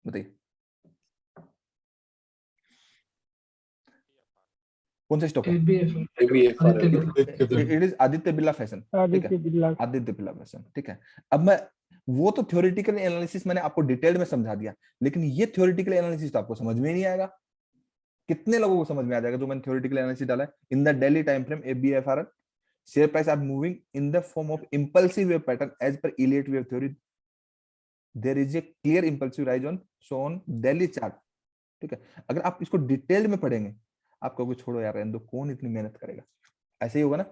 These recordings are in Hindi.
बताइए कौन सा स्टॉक है? It is Aditya Birla fashion, ठीक है, आदित्य बिरला फैशन, ठीक है। अब मैं वो तो थ्योरेटिकल एनालिसिस मैंने आपको डिटेल में समझा दिया, लेकिन ये थ्योरेटिकल एनालिसिस तो आपको समझ में नहीं आएगा। कितने लोगों को समझ में आ जाएगा जो मैंने थ्योरेटिकल एनालिसिस डाला है? In the daily time frame ABFRL share price are moving in the form of impulsive wave pattern as per Elliott wave theory, there is a clear impulsive rise on show on daily chart, ठीक है। अगर आप इसको डिटेल में पढ़ेंगे आप कहोगे छोड़ो यार रहने दो, कौन इतनी मेहनत करेगा, ऐसे ही होगा ना?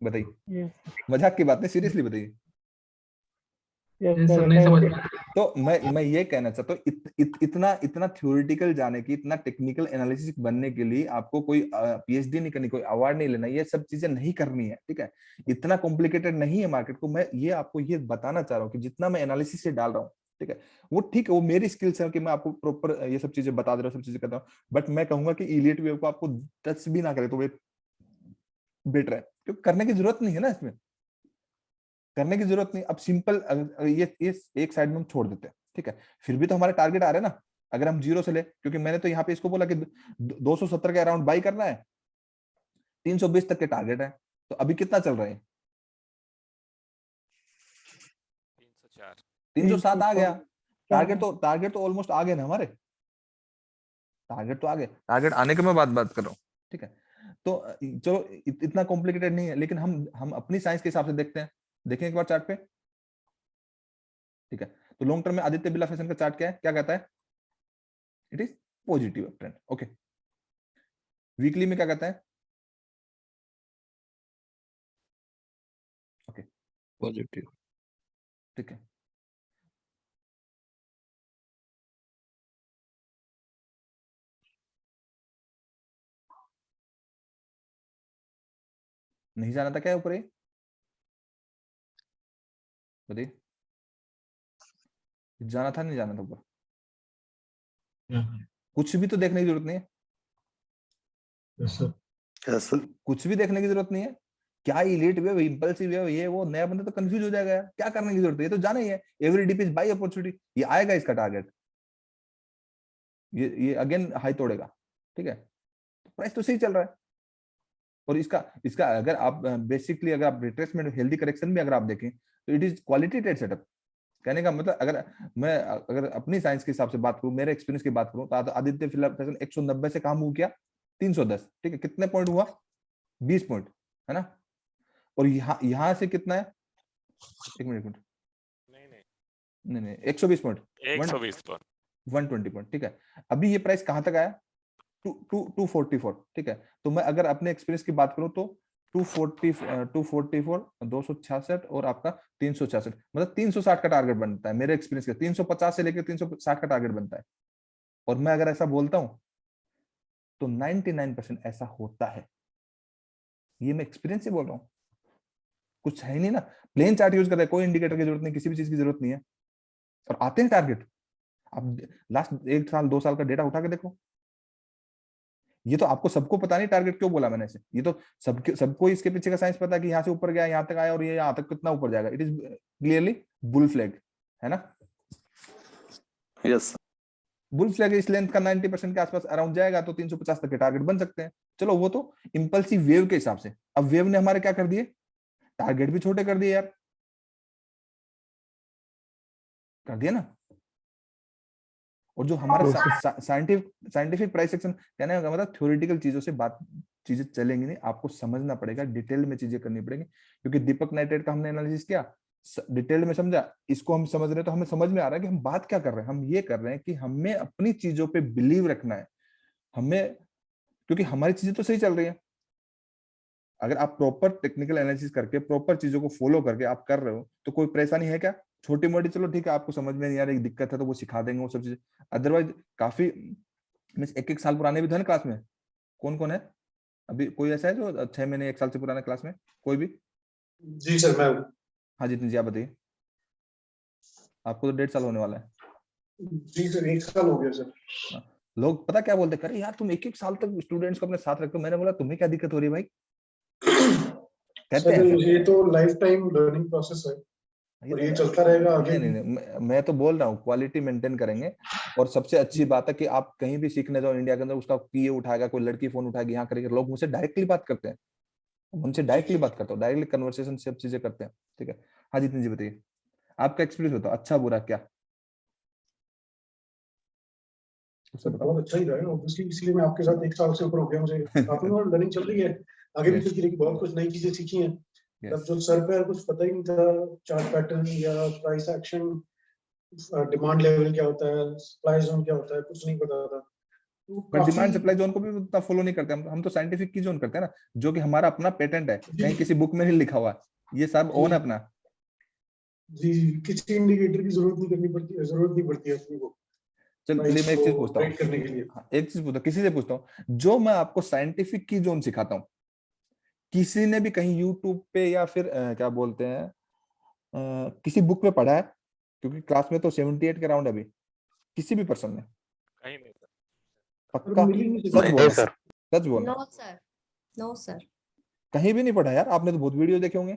बताइए, मजाक की बात नहीं, सीरियसली बताइए। नहीं समझ में। तो मैं ये कहना चाहता हूँ इतना थ्योरेटिकल जाने की, इतना टेक्निकल एनालिसिस बनने के लिए आपको कोई PhD नहीं करनी, कोई अवार्ड नहीं लेना, ये सब चीजें नहीं करनी है, ठीक है। इतना कॉम्प्लिकेटेड नहीं है मार्केट को। मैं ये आपको ये बताना चाह रहा हूँ कि जितना मैं एनालिसिस से डाल रहा हूँ, ठीक है, वो ठीक है, वो मेरी स्किल्स है कि मैं आपको प्रॉपर ये सब चीजें बता दे रहा हूँ, सब चीजें करता हूँ। बट मैं कहूंगा कि इलियट वेव को आपको टच भी ना करे तो बेटर है, क्योंकि करने की जरूरत नहीं है ना, इसमें करने की जरूरत नहीं। अब सिंपल ये एक साइड में हम छोड़ देते हैं, ठीक है। फिर भी तो हमारे टारगेट आ रहे हैं ना, अगर हम जीरो से ले, क्योंकि मैंने तो यहाँ पे इसको बोला कि 270 के अराउंड बाई करना है, 320 तक के टारगेट है, तो अभी कितना चल रहा है? 307 आ गया। टारगेट तो ऑलमोस्ट आ गए ना हमारे, टारगेट तो आ गए, टारगेट आने की मैं बात कर रहा हूँ, ठीक है। तो चलो इतना कॉम्प्लिकेटेड नहीं है, लेकिन हम अपनी साइंस के हिसाब से देखते हैं। देखें एक बार चार्ट पे, ठीक है। तो लॉन्ग टर्म में आदित्य बिरला फैशन का चार्ट क्या है, क्या कहता है? It is positive trend, okay. Weekly में क्या कहता है? ओके, पॉजिटिव, ठीक है। नहीं जाना था क्या ऊपर? ये बताइए, जाना था नहीं जाना था ऊपर? कुछ भी तो देखने की जरूरत नहीं है, कुछ भी देखने की जरूरत नहीं है। क्या इलीट वेव, इंपल्सिव वेव, ये वो, नया बंदा तो कंफ्यूज हो जाएगा यार, क्या करने की जरूरत है, ये तो जाना ही है। Every dip is buy opportunity, ये आएगा इसका टारगेट, ये अगेन हाई तोड़ेगा, ठीक है। प्राइस तो सही चल रहा है, और इसका इसका अगर आप बेसिकली अगर आप रिट्रेसमेंट हेल्दी करेक्शन भी अगर आप देखें तो it is quality trade setup. कहने का मतलब अगर अपनी साइंस के हिसाब से बात करूं, मेरे एक्सपीरियंस की बात करूं, तो आदित्य फिलहाल 190 से कहां मूव किया? 310, ठीक है। कितने पॉइंट हुआ? 20 पॉइंट, है ना। और यहां से कितना है? एक मिनट, नहीं 120 पॉइंट, 120 पर 120 पॉइंट, ठीक है। अभी ये प्राइस कहां तक आया? 244, ठीक है। तो मैं अगर अपने एक्सपीरियंस की बात करूं तो 244 266 और आपका 366, मतलब 360 का टारगेट बनता है मेरे एक्सपीरियंस का। 350 से लेकर 360 का टारगेट बनता है। और मैं अगर ऐसा बोलता हूं तो 99% ऐसा होता है, ये मैं एक्सपीरियंस से बोल रहा हूं। कुछ है नहीं ना, प्लेन चार्ट यूज कर रहे हैं, कोई इंडिकेटर की जरूरत नहीं, किसी भी चीज की जरूरत नहीं है, और आते हैं टारगेट। आप लास्ट 1 साल 2 साल का डेटा उठा के देखो, ये तो आपको सबको पता नहीं टारगेट क्यों बोला मैंने इसे, ये तो सबको इसके पीछे का साइंस पता है कि यहाँ से ऊपर गया, यहाँ तक आया, और ये यहाँ तक कितना ऊपर जाएगा। It is clearly bull flag, है ना। यस, बुल फ्लैग इस लेंथ का 90% के आसपास अराउंड जाएगा तो 350 तक के टारगेट बन सकते हैं। चलो वो तो इंपल्सिव वेव के हिसाब से। अब वेव ने हमारे क्या कर दिए? टारगेट भी छोटे कर दिए यार, कर दिया ना। और जो हमारा साइंटिफिक प्राइस एक्शन, कहने का मतलब थ्योरेटिकल चीजों से बात चीजें चलेंगी नहीं, आपको समझना पड़ेगा, डिटेल में चीजें करनी पड़ेगी। क्योंकि दीपक नाइट्रेट का हमने एनालिसिस किया, डिटेल में समझा, इसको हम समझ रहे हैं तो हमें समझ में आ रहा है कि हम बात क्या कर रहे हैं। हम ये कर रहे हैं कि हमें अपनी चीजों पे बिलीव रखना है, हमें, क्योंकि हमारी चीजें तो सही चल रही है। अगर आप प्रॉपर टेक्निकल एनालिसिस करके प्रॉपर चीजों को फॉलो करके आप कर रहे हो तो कोई परेशानी है क्या? छोटी मोटी चलो ठीक है, आपको समझ में नहीं आ रही, दिक्कत है तो वो सिखा देंगे वो सब चीजें। अदरवाइज काफी मींस 1-1 साल पुराने भी थे ना क्लास में। कौन कौन है अभी? कोई ऐसा है जो 6 महीने 1 साल से पुराना क्लास में? कोई भी? जी सर, मैं। हाँ जितनी जी आप बताइए। आपको तो 1.5 साल होने वाला है। जी सर, 1 साल हो गया सर। हाँ, लोग पता क्या बोलते, करे यार तुम 1-1 साल तक स्टूडेंट्स को अपने साथ रखते हो। मैंने बोला तुम्हें क्या दिक्कत हो रही है भाई? कहते सर हैं ये तो लाइफ टाइम लर्निंग प्रोसेस है। और ये चलता रहेगा आगे नहीं भी। नहीं नहीं, मैं तो बोल रहा हूँ क्वालिटी मेंटेन करेंगे। और सबसे अच्छी बात है कि आप कहीं भी सीखने जाओ इंडिया के अंदर, उसका पीए उठाएगा, कोई लड़की फोन उठाएगी, यहाँ करेगी, लोग मुझसे डायरेक्टली बात करते हैं, उनसे डायरेक्टली बात करता हूँ, डायरेक्टली कन्वर्सेशन सब चीजें करते हैं। ठीक है, हाँ जितनी जी बताइए, आपका एक्सपीरियंस बताओ, अच्छा बुरा क्या, उससे सर बताओ। बहुत अच्छा ही रहा है ऑब्वियसली, इसलिए मैं आपके साथ 1 साल से ऊपर हो गया, मुझे काफी और लर्निंग चल रही है। आगे भी यस चलती रहेगी, बहुत कुछ नई चीजें सीखी हैं। तब यस। जो सर पे कुछ पता ही नहीं था, चार्ट पैटर्न या प्राइस एक्शन, डिमांड लेवल क्या होता है, सप्लाई जोन क्या होता है, कुछ नहीं पता था, तो बट काफी। डिमांड सप्लाई जोन को भी उतना फॉलो नहीं करते हम तो साइंटिफिक की जोन करते हैं ना, जो कि हमारा अपना पेटेंट है, जी कहीं किसी बुक में नहीं लिखा हुआ है, ये सब ओन है जी अपना। जी जी, किसी इंडिकेटर की जरूरत नहीं करनी पड़ती, जरूरत नहीं पड़ती है अपनी को चलिए प्राइस मैं एक को चीज पूछता ब्रेक हूँ, करने के लिए। हाँ, एक चीज पूछता हूँ, किसी से पूछता हूँ, जो मैं आपको साइंटिफिक की जोन सिखाता हूँ, किसी ने भी कहीं यूट्यूब पे या फिर क्या बोलते हैं किसी बुक में पढ़ा है? क्योंकि क्लास में तो 78 के राउंड है अभी, किसी भी पर्सन ने कहीं नहीं सर। और पक्का मिल ही नहीं सच सकती। बोलना, सर। सच बोलना, नो सर, नो सर, कहीं भी नहीं पढ़ा यार, आपने तो बहुत वीडियो देखे होंगे।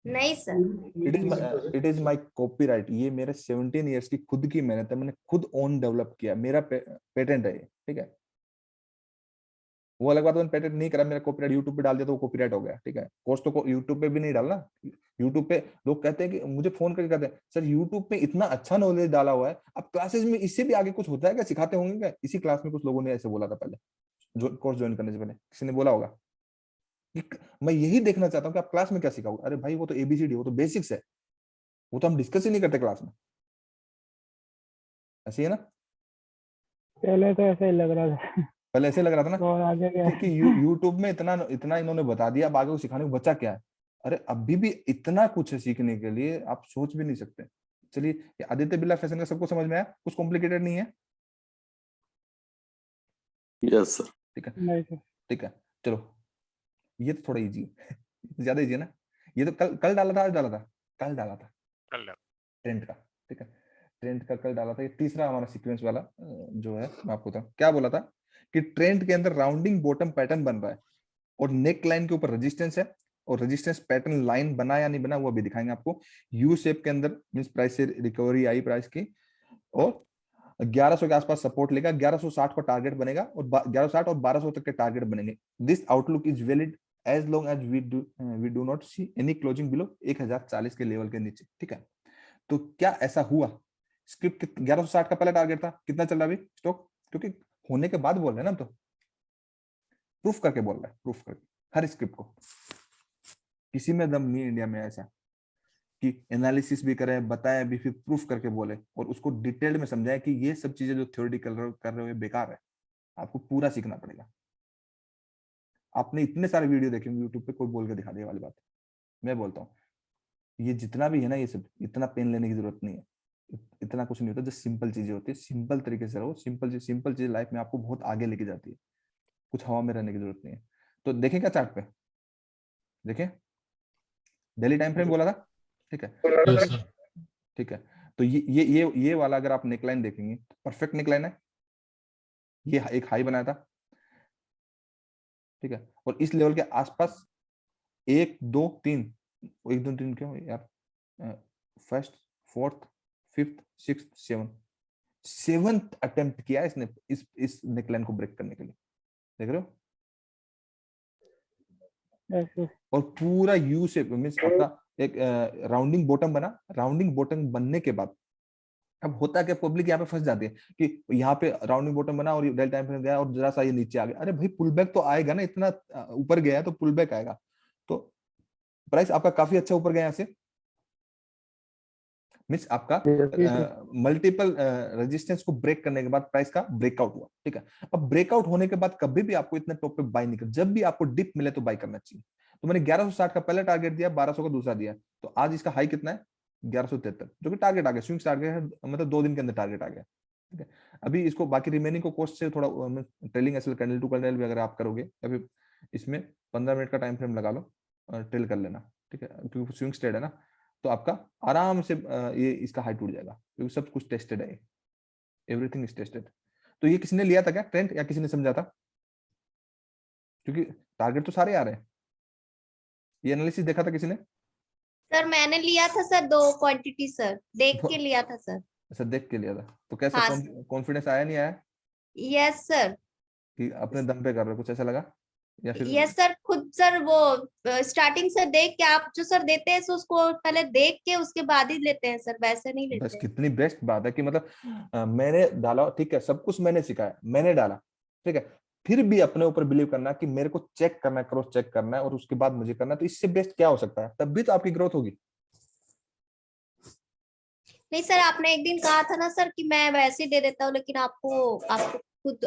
नहीं सर। मिल ही नहीं सकता sir. It is my copyright, ये मेरे 17 ईयर्स की खुद की मेहनत है, मैंने खुद ओन डेवलप किया, मेरा पेटेंट है ये, ठीक है। वो अलग बात है, मैंने पेटेंट नहीं करा, मेरा कॉपीराइट यूट्यूब पे डाल दिया तो वो कॉपीराइट हो गया, ठीक है। कोर्स तो यूट्यूब पे भी नहीं डालना। यूट्यूब पे लोग कहते हैं कि मुझे फोन करके कहते हैं सर यूट्यूब पे इतना अच्छा नॉलेज डाला हुआ है, अब क्लासेस में इससे भी आगे कुछ होता है क्या, सिखाते होंगे क्या? इसी क्लास में कुछ लोगों ने ऐसे बोला था पहले, जो कोर्स ज्वाइन करने से पहले किसी ने बोला होगा कि मैं यही देखना चाहता हूँ कि आप क्लास में क्या सिखाओगे। अरे भाई वो तो एबीसीडी, वो तो बेसिक्स है, वो तो हम डिस्कस ही नहीं करते क्लास में, ऐसी है ना। पहले तो ऐसा ही लग रहा था। पहले ऐसे लग रहा था ना और आगे क्या कि यूट्यूब में इतना इतना इन्होंने बता दिया, अब आगे को सिखाने को बचा क्या है। अरे अभी भी इतना कुछ है सीखने के लिए, आप सोच भी नहीं सकते। चलिए, ये आदित्य बिरला फैशन का सबको समझ में आया, कुछ कॉम्प्लिकेटेड नहीं है, यस सर। ठीक है। नहीं सर। ठीक है, चलो ये तो थोड़ा इजी है ज्यादा इजी है ना। ये तो कल कल डाला था, आज डाला था, कल डाला था कल लगा। ट्रेंड का, ठीक है। ट्रेंड का कल डाला था, ये तीसरा हमारा सीक्वेंस वाला जो है, मैं आपको बताऊं क्या बोला था कि ट्रेंड के अंदर राउंडिंग बॉटम पैटर्न बन रहा है, और नेक लाइन के ऊपर रेजिस्टेंस है, और रेजिस्टेंस पैटर्न लाइन बना या नहीं बना वो अभी दिखाएंगे आपको। यू शेप के अंदर मींस प्राइस से रिकवरी आई प्राइस की, और 1100 के आसपास सपोर्ट लेगा, 1160 का टारगेट बनेगा, और 1160 और 1200 तक के टारगेट बनेंगे। This outlook is valid as long as we do not see any closing below 1040 के लेवल के नीचे, ठीक है। तो क्या ऐसा हुआ? स्क्रिप्ट 1160 का पहला टारगेट था, कितना चल रहा है अभी स्टॉक? क्योंकि होने के बाद बोल रहे हैं ना हम, तो प्रूफ करके बोल रहा है, प्रूफ करके हर स्क्रिप्ट को। किसी में दम नहीं इंडिया में ऐसा कि एनालिसिस भी करें, बताएं भी, फिर प्रूफ करके बोले, और उसको डिटेल में समझाएं कि ये सब चीजें जो थ्योरेटिकल कर रहे हो बेकार है, आपको पूरा सीखना पड़ेगा। आपने इतने सारे वीडियो देखे यूट्यूब पे, कोई बोल के दिखा दे वाली बात। मैं बोलता हूँ ये जितना भी है ना, ये सब इतना पेन लेने की जरूरत नहीं है, इतना कुछ नहीं होता, जो सिंपल चीजें होती है, सिंपल तरीके से रहो, सिंपल चीज लाइफ में आपको बहुत आगे लेके जाती है, कुछ हवा में रहने की जरूरत नहीं है। तो देखें क्या चार्ट पे, देखें डेली टाइम फ्रेम बोला था, ठीक है। Yes sir. ठीक है, तो ये वाला अगर आप नेकलाइन देखेंगे, परफेक्ट नेकलाइन है, ये एक हाई बनाया था, ठीक है। और इस लेवल के आसपास 1 2 3, 1 2 3 क्यों यार, first, fourth, fifth, sixth, seventh attempt किया इसने इस नेकलाइन को ब्रेक करने के लिए, देख रहे हो। ऐसे और पूरा यू शेप मींस आपका एक राउंडिंग बॉटम बना, राउंडिंग बॉटम बनने के बाद अब होता क्या, पब्लिक यहाँ पे फंस जाती है कि यहाँ पे राउंडिंग बॉटम बना और डेल टाइम फ्रेम गया और जरा सा ये नीचे आ गया, अरे भाई पुल बैक तो आएगा ना, इतना ऊपर गया है तो पुल बैक आएगा। तो प्राइस आपका काफी अच्छा ऊपर गया यहाँ से, मीन्स आपका मल्टीपल रेजिस्टेंस को ब्रेक करने के बाद प्राइस का ब्रेकआउट हुआ, ठीक है। अब ब्रेकआउट होने के बाद कभी भी आपको इतने टॉप पे बाय नहीं कर, जब भी आपको डिप मिले तो बाय करना चाहिए। तो मैंने 1160 का पहला टारगेट दिया, 1200 का दूसरा दिया, तो आज इसका हाई कितना है 1173, जो कि टारगेट आ गया, स्विंग टारगेट है, मतलब 2 दिन के अंदर टारगेट आ गया, ठीक है। अभी इसको बाकी रिमेनिंग को कोस्ट से थोड़ा trailing SL candle to candle भी अगर आप करोगे, अभी इसमें 15 मिनट का टाइम फ्रेम लगा लो, ट्रेल कर लेना, ठीक है, क्योंकि स्विंग ट्रेड है ना, तो आपका आराम से ये इसका हाई टूट जाएगा, क्योंकि सब कुछ टेस्टेड है, एवरीथिंग इज टेस्टेड। तो ये किसने लिया था क्या ट्रेंड, या किसी ने समझा था? क्योंकि टारगेट तो सारे आ रहे हैं, ये एनालिसिस देखा था किसी ने? सर मैंने लिया था सर 2 क्वांटिटी सर, देख के लिया था सर। अच्छा, देख के लिया था तो कैसा हाँ कॉन्फिडेंस आया नहीं आया यस सर। कि अपने दम पे कर रहे हो, कुछ ऐसा लगा या फिर? यस सर, खुद सर वो स्टार्टिंग से देख के, आप जो सर देते हैं सो उसको पहले देख के उसके बाद ही लेते हैं सर, वैसे नहीं बस लेते हैं। कितनी बेस्ट बात है कि मतलब मैंने डाला, ठीक है, सब कुछ मैंने सिखाया, मैंने डाला, ठीक है, फिर भी अपने ऊपर बिलीव करना कि मेरे को चेक करना है, क्रॉस चेक करना है और उसके बाद मुझे करना है, तो इससे बेस्ट क्या हो सकता है? तब भी तो आपकी ग्रोथ होगी। नहीं सर, आपने एक दिन कहा था ना सर कि मैं वैसे ही दे देता हूँ, लेकिन आपको आपको खुद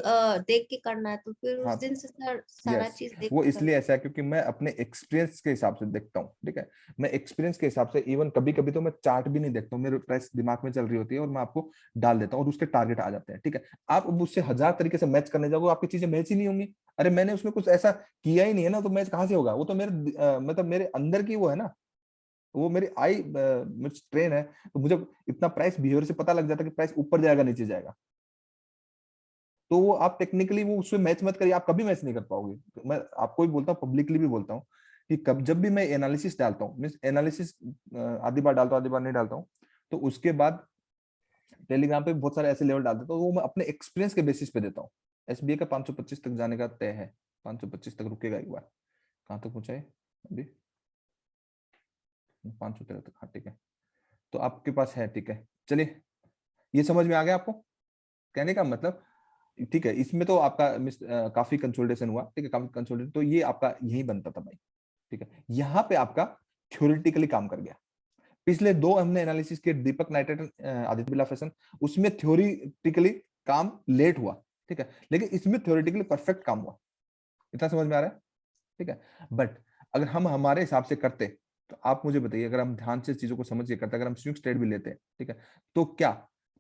देख के करना है, तो फिर उस हाँ, दिन से सर सारा यस, चीज देख वो के इसलिए ऐसा है क्योंकि मैं अपने एक्सपीरियंस के हिसाब से देखता हूँ, ठीक है, मैं एक्सपीरियंस के हिसाब से इवन कभी कभी तो मैं चार्ट भी नहीं देखता हूँ, मेरे प्राइस दिमाग में चल रही होती है और मैं आपको डाल देता हूँ और उसके टारगेट आ जाते हैं, ठीक है। आप अब उससे 1000 तरीके से मैच करने जाओगे, आपकी चीजें मैच ही नहीं होंगी। अरे मैंने उसमें कुछ ऐसा किया ही नहीं है ना, तो मैच कहाँ से होगा? वो तो मेरे मतलब मेरे अंदर की वो है ना, वो मेरी आई ट्रेन है, तो मुझे इतना प्राइस बिहेवियर से पता लग जाता है कि प्राइस ऊपर जाएगा नीचे जाएगा। तो वो आप टेक्निकली वो उसमें मैच मत करिए, आप कभी मैच नहीं कर पाओगे। मैं आपको भी बोलता हूँ, पब्लिकली भी बोलता हूँ कि कब जब भी मैं एनालिसिस डालता हूँ, मीन्स एनालिसिस आधी बार डालता हूँ, आधी बार नहीं डालता हूँ, तो उसके बाद टेलीग्राम पे बहुत सारे ऐसे लेवल डाल देता हूँ, वो मैं अपने एक्सपीरियंस के बेसिस पे देता हूँ। एसबीआई का 525 तक जाने का तय है, 525 तक रुकेगा एक बार। कहाँ तक पहुंचा है अभी? 513 तक, हाँ ठीक है, तो आपके पास है, ठीक है। चलिए, ये समझ में आ गया आपको कहने का मतलब? ठीक है, इसमें तो आपका काफी कंसोलिडेशन हुआ, ठीक है, काफी कंसोलिडेशन, तो ये आपका यही बनता था भाई, ठीक है। यहाँ पे आपका थ्योरेटिकली काम कर गया। पिछले 2 हमने एनालिसिस किए, दीपक नाइट्रेट, आदित्य बिरला फैशन, उसमें थ्योरेटिकली काम लेट हुआ, ठीक है, लेकिन इसमें थ्योरेटिकली परफेक्ट काम हुआ। इतना समझ में आ रहा है? ठीक है। बट अगर हम हमारे हिसाब से करते, तो आप मुझे बताइए, अगर हम ध्यान से चीजों को समझ के करते, अगर हम स्विंग ट्रेड भी लेते हैं, ठीक है, तो क्या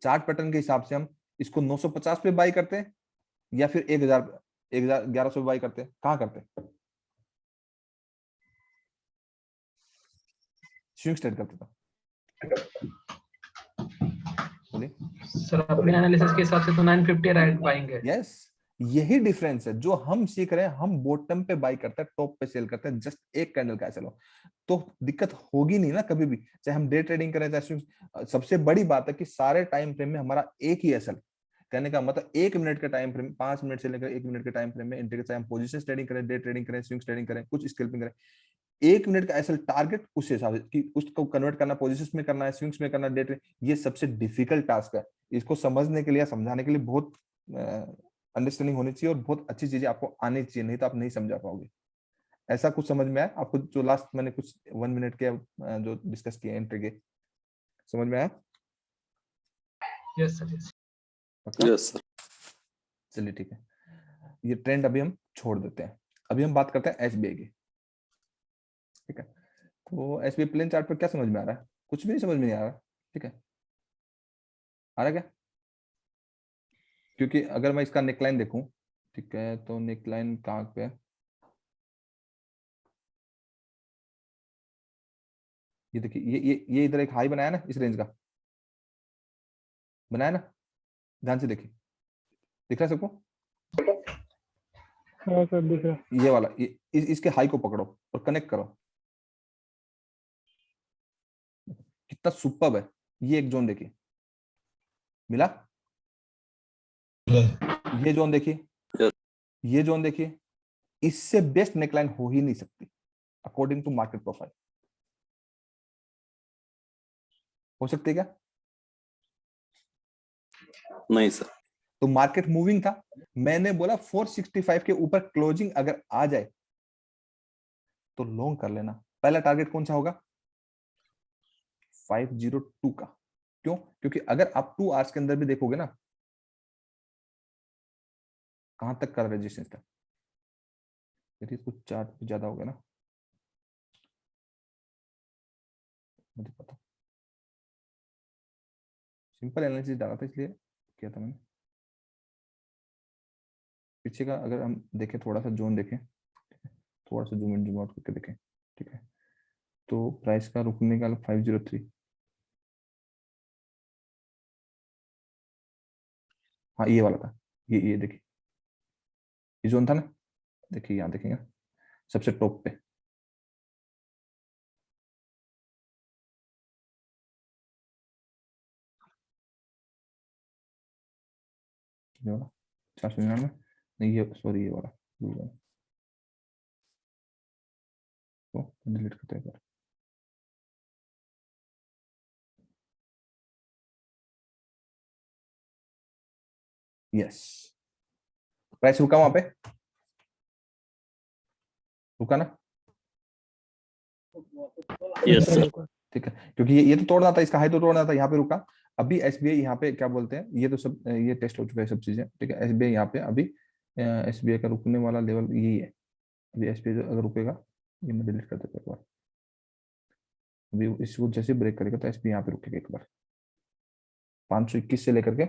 चार्ट पैटर्न के हिसाब से हम इसको 950 पे बाई करते हैं या फिर 1000 1100 पे बाई करते हैं? कहाँ करते हैं? स्विंग ट्रेड करते तो बोलिए। सर अपने एनालिसिस के हिसाब से तो 950 राइट बाइंग है। यस, यही डिफरेंस है जो हम सीख रहे हैं। हम बॉटम पे बाई करते हैं, टॉप पे सेल करते हैं, जस्ट एक कैंडल का चलो, तो दिक्कत होगी नहीं ना कभी भी, चाहे हम डे ट्रेडिंग करें चाहे सबसे बड़ी बात है कि सारे टाइम फ्रेम में हमारा एक ही एसएल, कहने का मतलब 1 मिनट के टाइम फ्रेम, 5 मिनट से लेकर 1 मिनट के टाइम फ्रेम में इंट्री, चाहे हम पोजीशन ट्रेडिंग करें, डे ट्रेडिंग करें, स्विंग ट्रेडिंग करें, कुछ स्कैल्पिंग करें, 1 मिनट का एसएल टारगेट उस हिसाब से कि उसको कन्वर्ट करना, पोजीशंस में करना है, स्विंग्स में करना, डे ट्रेडिंग, ये सबसे डिफिकल्ट टास्क है। इसको समझने के लिए, समझाने के लिए बहुत अंडरस्टैंडिंग होनी चाहिए और बहुत अच्छी चीजें आपको आनी चाहिए, नहीं तो आप नहीं समझा पाओगे। ऐसा कुछ समझ में आया आपको? जो लास्ट मैंने कुछ 1 मिनट के जो डिस्कस किए एंट्री के, समझ में आया? Yes sir, yes. पक्का? Yes sir. चलिए ठीक है, ये ट्रेंड अभी हम छोड़ देते हैं, अभी हम बात करते हैं एसबीआई की, ठीक है। तो एसबीआई प्लेन चार्ट पर क्या समझ में आ रहा है? कुछ भी नहीं समझ में नहीं आ रहा, ठीक है, आ रहा क्या? क्योंकि अगर मैं इसका नेकलाइन देखूं, ठीक है, तो नेकलाइन कहाँ पे है? ये देखिए, ये इधर एक हाई बनाया ना, इस रेंज का बनाया ना, ध्यान से देखिए, दिख रहा है सबको? हाँ सर दिख रहा। ये वाला, इसके हाई को पकड़ो और कनेक्ट करो, कितना सुपर्ब है। ये एक जोन देखिए, मिला? ये जोन देखिए, Yes. ये जोन देखिए, इससे बेस्ट नेकलाइन हो ही नहीं सकती अकॉर्डिंग टू मार्केट प्रोफाइल। हो सकती है क्या? नहीं सर। तो मार्केट मूविंग था, मैंने बोला 465 के ऊपर क्लोजिंग अगर आ जाए तो लॉन्ग कर लेना। पहला टारगेट कौन सा होगा? 502 का। क्यों? क्योंकि अगर आप 2 आवर्स के अंदर भी देखोगे ना, कहां तक का रेजिस्टेंस था, यदि कुछ चार्ट पे ज्यादा हो गया ना, मुझे पता, सिंपल एनालिसिस डाला था इसलिए किया था मैंने। पीछे का अगर हम देखें, थोड़ा सा जोन देखें, थोड़ा सा जूम इन जूम आउट करके देखें, ठीक है, तो प्राइस का रुकने का 503, हाँ ये वाला था, ये देखिए, ये जोन था ना, देखिए यहाँ देखेंगे सबसे टॉप पे, ये वाला 499 नहीं, ये सॉरी ये वाला तो डिलीट करते हैं। यस, प्राइस रुका वहां पे, रुका ना? Yes sir. ठीक है, क्योंकि ये तो तोड़ना था, इसका हाई तो तोड़ना था, यहाँ पे रुका। अभी एसबीआई यहाँ पे क्या बोलते हैं, ये तो सब ये टेस्ट हो चुका है सब चीजें, ठीक है। एसबीआई यहाँ पे अभी एसबीआई का रुकने वाला लेवल यही है। अभी एसबीआई अगर रुकेगा, ये मैं डिलीट कर देता एक बार, अभी इसको जैसे ब्रेक करेगा तो एसबीआई यहाँ पे रुकेगा एक बार 521 से लेकर के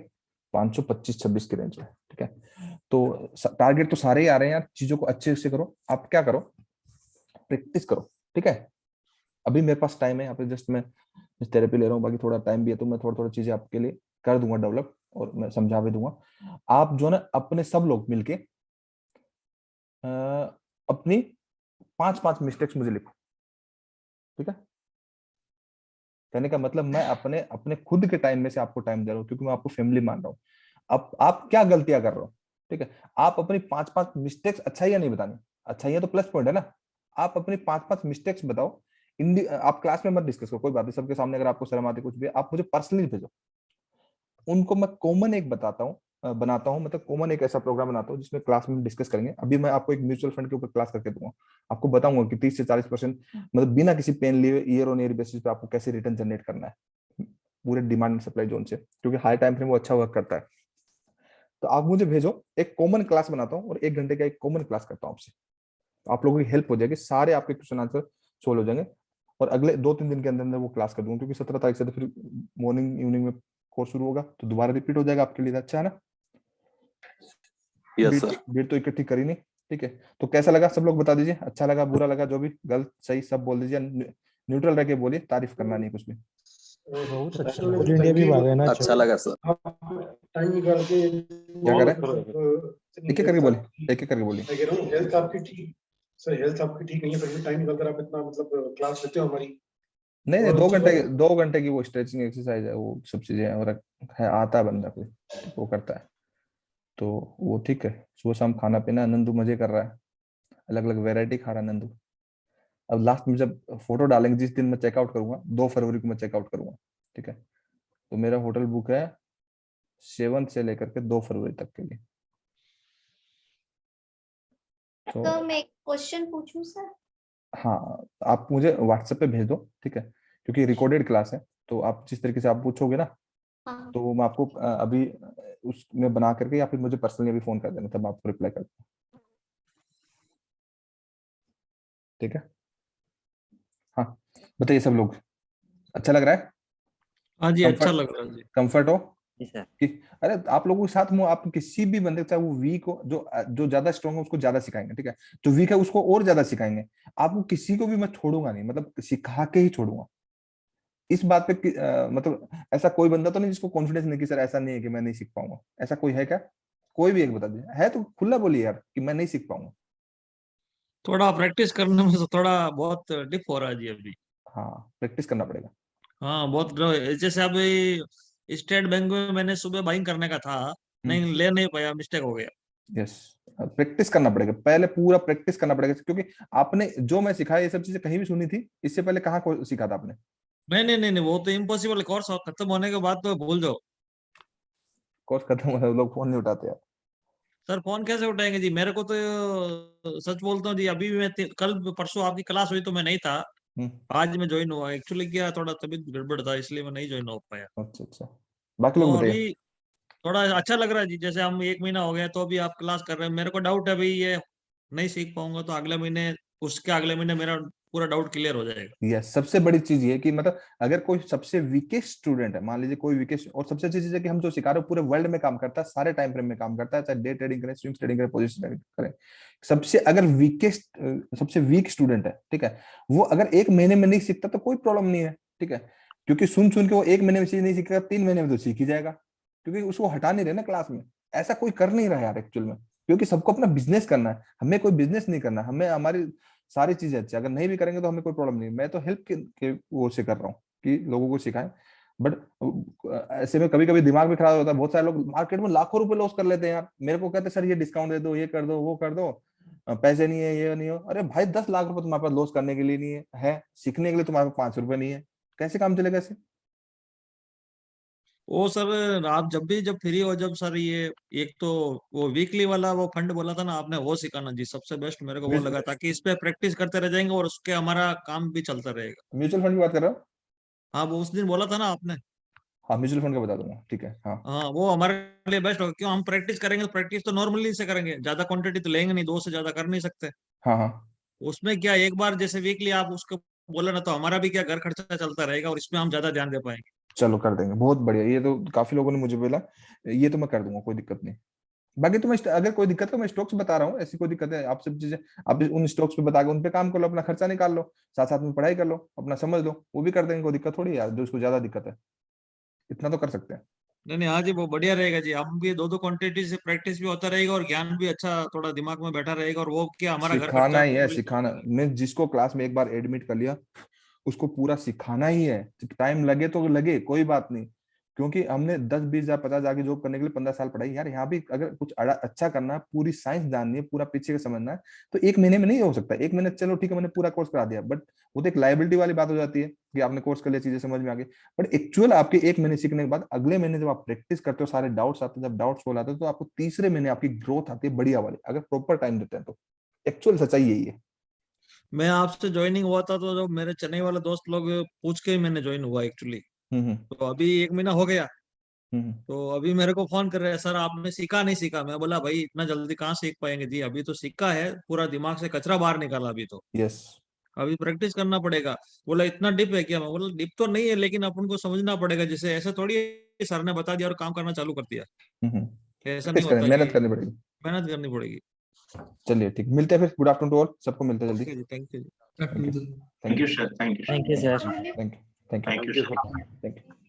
525-26 की रेंज में, ठीक है। तो टारगेट तो सारे ही आ रहे हैं यार, चीजों को अच्छे से करो। आप क्या करो, प्रैक्टिस करो, ठीक है। अभी मेरे पास टाइम है, यहाँ पे जस्ट मैं थेरेपी ले रहा हूँ, बाकी थोड़ा टाइम भी है, तो मैं थोड़ा थोड़ा चीजें आपके लिए कर दूंगा डेवलप, और मैं समझा भी दूंगा। आप जो ना अपने सब लोग मिलके अपनी 5-5 मिस्टेक्स मुझे लिखो, ठीक है। कहने का मतलब मैं अपने अपने खुद के टाइम में से आपको टाइम दे रहा हूँ, क्योंकि मैं आपको फैमिली मान रहा हूँ। अब आप क्या गलतियां कर रहे हो, ठीक है। आप अपनी 5-5 मिस्टेक्स, अच्छाइयां नहीं बतानी, अच्छाइयां तो प्लस पॉइंट है ना। आप अपनी 5-5 मिस्टेक्स बताओ। आप क्लास में मत डिस्कस करो, कोई बात नहीं, सबके सामने अगर आपको शर्म आती कुछ भी, आप मुझे पर्सनली भेजो। उनको मैं कॉमन एक बताता हूँ, बनाता हूँ, मतलब कॉमन एक ऐसा प्रोग्राम बनाता हूँ जिसमें क्लास में डिस्कस करेंगे। अभी मैं आपको एक म्यूचुअल फंड के ऊपर क्लास करके दूंगा, आपको बताऊंगा कि 30 से 40% मतलब बिना किसी पेन लिए ईयर ऑन ईयर बेसिस पे आपको कैसे रिटर्न जनरेट करना है पूरे डिमांड एंड सप्लाई जोन से, क्योंकि हाई टाइम फ्रेम वो अच्छा वर्क करता है। तो आप मुझे भेजो, एक कॉमन क्लास बनाता हूँ और 1 घंटे का एक कॉमन क्लास करता हूँ आपसे। आप लोगों की हेल्प हो जाएगी, सारे आपके क्वेश्चन आंसर सोल्व हो जाएंगे, और अगले 2-3 दिन के अंदर अंदर वो क्लास कर दूंगा, क्योंकि 17 तारीख से तो फिर मॉर्निंग इवनिंग में कोर्स शुरू होगा, तो दोबारा रिपीट हो जाएगा आपके लिए, अच्छा है ना। Yes sir. बीट तो इकट्ठी करी नहीं, ठीक है। तो कैसा लगा सब लोग बता दीजिए, अच्छा लगा बुरा लगा, जो भी गलत सही सब बोल दीजिए, न्यूट्रल रह के बोलिए, तारीफ करना नहीं कुछ भी। बहुत अच्छा Actually, ऑल इंडिया thank भी you. भागे ना अच्छा लगा सर। आप टाइम निकाल के क्या करें? एक एक करके बोलिए, एक एक करके बोलिए। मैं कह रहा हूँ हेल्थ आपकी ठीक, सर हेल्थ आपकी ठीक नहीं है, फिर भी टाइम निकाल कर आप इतना मतलब क्लास लेते हो हमारी। नहीं नहीं, बहुत अच्छी 2 घंटे की वो स्ट्रेचिंग एक्सरसाइज है, वो सब चीजें, और है आता है बंदा कोई वो करता है, तो वो ठीक है। सुबह शाम खाना पीना, नंदू मजे कर रहा है, अलग अलग वेरायटी खा रहा है नंदू। अब लास्ट में जब फोटो डालेंगे, जिस दिन मैं चेकआउट करूंगा, 2 फरवरी को मैं चेकआउट करूंगा, ठीक है। तो मेरा होटल बुक है 7 से लेकर के 2 फरवरी तक के लिए। तो मैं एक क्वेश्चन पूछूं सर? हाँ, आप मुझे व्हाट्सएप पे भेज दो, ठीक है, क्योंकि रिकॉर्डेड क्लास है, तो आप जिस तरीके से आप पूछोगे ना, हाँ। तो मैं आपको अभी उसमें बना करके, या फिर मुझे पर्सनली अभी फोन कर देना, तब आपको रिप्लाई कर दूँ, ठीक है। हाँ, बताइए सब लोग, अच्छा लग रहा है? हाँ जी, अच्छा कंफर्ट, लग रहा है जी। कंफर्ट हो जी सर। कि अरे आप लोगों के साथ में आप किसी भी बंदे, चाहे वो वीक हो, जो जो ज्यादा स्ट्रांग है उसको ज्यादा सिखाएंगे, ठीक है। जो वीक है उसको और ज्यादा सिखाएंगे। आपको किसी को भी मैं छोड़ूंगा नहीं, मतलब सिखा के ही छोड़ूंगा। इस बात पे मतलब ऐसा कोई बंदा तो नहीं जिसको कॉन्फिडेंस नहीं कि सर ऐसा नहीं है कि मैं नहीं सीख पाऊंगा, ऐसा कोई है क्या? कोई भी एक बता दीजिए, है तो खुला बोलिए यार कि मैं नहीं सीख पाऊंगा। थोड़ा प्रैक्टिस करने में तो थोड़ा बहुत डिप हो रहा है जी अभी। हाँ, प्रैक्टिस करना पड़ेगा। हाँ बहुत जैसे अभी स्टेट बैंक में मैंने सुबह बाइंग करने का था, नहीं ले नहीं पाया, मिस्टेक हो गया। यस, प्रैक्टिस करना पड़ेगा, पहले पूरा प्रैक्टिस करना पड़ेगा, क्योंकि आपने जो मैं सिखाया ये सब चीजें कहीं भी सुनी थी इससे पहले, कहाँ को सीखा था आपने? नहीं नहीं नहीं नहीं, वो तो इम्पॉसिबल, कोर्स खत्म होने के बाद तो भूल जाओ। कोर्स खत्म हो, लोग फोन नहीं उठाते यार। सर फोन कैसे उठाएंगे जी, मेरे को तो सच बोलता हूँ जी, अभी भी मैं कल परसों आपकी क्लास हुई तो मैं नहीं था, हम्म, आज मैं ज्वाइन हुआ। एक्चुअली क्या, थोड़ा तबीयत गड़बड़ था, इसलिए मैं नहीं ज्वाइन हो पाया। अच्छा अच्छा, बाकी तो लोग बताइए। अभी थोड़ा अच्छा लग रहा है जी, जैसे हम 1 महीना हो गया तो अभी आप क्लास कर रहे हैं। मेरे को डाउट है भाई, ये नहीं सीख पाऊंगा तो अगले महीने, उसके अगले महीने मेरा पूरा डाउट क्लियर हो जाएगा। यस, सबसे बड़ी चीज ये कि मतलब अगर कोई सबसे वीकेस्ट स्टूडेंट है, मान लीजिए कोई वीकेस्ट, और सबसे अच्छी चीज है कि हम जो सिखा रहे हैं पूरे वर्ल्ड में काम करता है, सारे टाइम फ्रेम में काम करता है, चाहे डे ट्रेडिंग करें, स्विंग ट्रेडिंग करें, पोजीशन ट्रेडिंग करें। सबसे अगर वीकेस्ट, सबसे वीक स्टूडेंट है, ठीक है, वो अगर 1 महीने में नहीं सीखता तो कोई प्रॉब्लम नहीं है, ठीक है। क्योंकि सुन सुन के वो 1 महीने में चीज नहीं सीखेगा, 3 महीने में तो सीख ही जाएगा, क्योंकि उसको हटा नहीं रहे ना क्लास में। ऐसा कोई कर नहीं रहा यार एक्चुअल में, क्योंकि सबको अपना बिजनेस करना है, हमें कोई बिजनेस नहीं करना, हमें हमारी सारी चीजें अच्छी, अगर नहीं भी करेंगे तो हमें कोई प्रॉब्लम नहीं। मैं तो हेल्प के वो से कर रहा हूँ कि लोगों को सिखाएं। बट ऐसे में कभी कभी दिमाग भी खराब होता है। बहुत सारे लोग मार्केट में लाखों रुपए लॉस कर लेते हैं यार, मेरे को कहते हैं सर ये डिस्काउंट दे दो, ये कर दो, वो कर दो, पैसे नहीं है, ये नहीं हो। अरे भाई 10 लाख रुपए तुम्हारे पास लॉस करने के लिए नहीं है, सीखने के लिए तुम्हारे पास 5 रुपए नहीं है, कैसे काम चलेगा ऐसे? वो सर आप जब फ्री हो, जब सर ये एक तो वो वीकली वाला वो फंड बोला था ना आपने, वो सिखाना जी सबसे बेस्ट मेरे को वो लगा, ताकि इस पे प्रैक्टिस करते रह जाएंगे और उसके हमारा काम भी चलता रहेगा। म्यूचुअल फंड की बात कर रहे हो? हाँ वो उस दिन बोला था ना आपने। हाँ म्यूचुअल फंड का बता दूंगा, ठीक है। हाँ हाँ वो हमारे लिए बेस्ट होगा, क्यों हम प्रैक्टिस करेंगे तो प्रैक्टिस तो नॉर्मली से करेंगे, ज्यादा क्वांटिटी तो लेंगे नहीं, 2 से ज्यादा कर नहीं सकते। हाँ हाँ उसमें क्या एक बार जैसे वीकली आप उसको बोले ना, तो हमारा भी क्या घर खर्चा चलता रहेगा और इसमें हम ज्यादा ध्यान दे पाएंगे। चलो कर देंगे, बहुत बढ़िया। ये तो काफी लोगों ने मुझे बोला, ये तो मैं कर दूंगा, कोई दिक्कत नहीं। बाकी तो मैं अगर कोई दिक्कत है मैं स्टॉक्स बता रहा हूँ, ऐसी कोई दिक्कत है आप सब चीजें आप उन स्टॉक्स पे बता के उन पे काम कर लो, अपना खर्चा निकाल लो, साथ साथ में पढ़ाई कर लो, अपना समझ लो, वो भी कर देंगे, कोई दिक्कत थोड़ी है यार। जो उसको ज्यादा दिक्कत है इतना तो कर सकते हैं। नहीं नहीं, हाँ जी वो बढ़िया रहेगा जी, हम भी 2 क्वांटिटी से प्रैक्टिस भी होता रहेगा और ज्ञान भी अच्छा थोड़ा दिमाग में बैठा रहेगा, और वो क्या हमारा घर सिखाना खर्चा ही है, पूरी। सिखाना। मैं जिसको क्लास में एक बार एडमिट कर लिया उसको पूरा सिखाना ही है, टाइम लगे तो लगे, कोई बात नहीं। क्योंकि हमने 10 20 हजार 50 हजार की जॉब करने के लिए 15 साल पढ़ाई यार। यहाँ भी अगर कुछ अच्छा करना है, पूरी साइंस जाननी है, पूरा पीछे का समझना है, तो 1 महीने में नहीं हो सकता। 1 महीने चलो ठीक है मैंने पूरा कोर्स करा दिया, बट वो तो एक लाइबिलिटी वाली बात हो जाती है कि आपने कोर्स कर लिया, चीजें समझ में आ गई। बट एक्चुअल आपके 1 महीने सीखने के बाद अगले महीने जब आप प्रैक्टिस करते हो, सारे डाउट्स आते हैं, जब डाउट्स सोल्व आते हैं, तो आपको तीसरे महीने आपकी ग्रोथ आती है बढ़िया वाली, अगर प्रॉपर टाइम देते हैं तो। एक्चुअल सच्चाई यही है। मैं आपसे ज्वाइनिंग हुआ था तो जो मेरे चेन्नई वाले दोस्त लोग पूछ के ही मैंने ज्वाइन हुआ एक्चुअली। हम्म तो अभी 1 महीना हो गया, हम्म तो अभी मेरे को फोन कर रहे हैं, सर आपने सीखा नहीं सीखा? मैं बोला भाई इतना जल्दी कहाँ सीख पाएंगे जी, अभी तो सीखा है, पूरा दिमाग से कचरा बाहर निकाला अभी तो, यस। अभी प्रैक्टिस करना पड़ेगा। बोला इतना डिप है क्या? मैं बोला डिप तो नहीं है, लेकिन अपन को समझना पड़ेगा, जैसे ऐसे थोड़ी सर ने बता दिया और काम करना चालू कर दिया, ऐसा नहीं प्रैक्टिस करें, होता मेहनत जी, करनी पड़ेगी। मेहनत करनी पड़ेगी। चलिए ठीक, मिलते हैं फिर। गुड आफ्टरनून टू ऑल, सबको मिलते हैं जल्दी। ओके जी, थैंक यू जी। Thank you, Thank you, sir. Thank you, sir. Thank you sir. Thank you, thank you, Thank you, sir. Thank you.